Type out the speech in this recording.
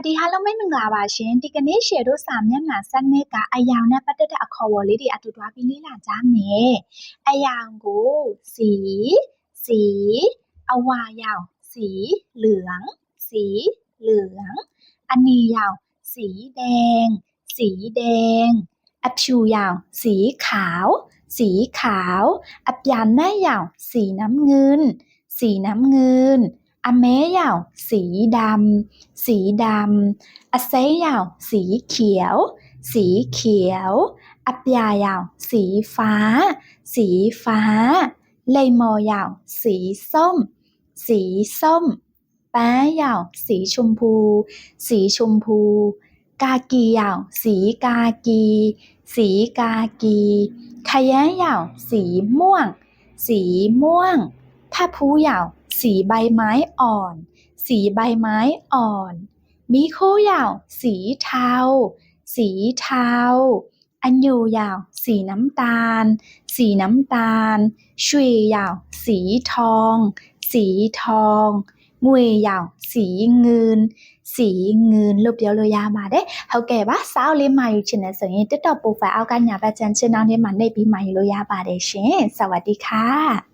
ดีฮัลโหลไม่มึงลาบาရှင်ဒီကနေ့ရှယ်တို့စာမျက်နှာ7နှစ်ကအယောင်နဲ့ပတ်သက်တဲ့အခေါ်အဝေါ်လေးတွေအတူတွားပြီးလေ့လာကြမယ်အယောင်ကိုสีအဝါရောင်สีเหลืองอันนี้ยาวสีแดงอผิวยาวสีขาวอับยานแม่ยาวสีน้ำเงินอแม้ยาวสีดำอเซยาวสีเขียวอับยายาวสีฟ้าเลยมอยาวสีส้มแป้ยาวสีชมพูกากียาวสีกากีขยะยาวสีม่วงผ้าพูยาวสีใบไม้อ่อนมีโคยาวสีเทาอันยูยาวสีน้ำตาลชุยยาวสีทองงวยยาวสีเงินรูปเดียวเลยยาวมาได้เขาแก่ว่าสาวเลยมาอยู่ชินในส่วนนี้ติดต่อโปรไฟล์เอากันอย่าไปจันเช่นนั้นที่มันได้ปีใหม่เลยยาวมาได้เช่นสวัสดีค่ะ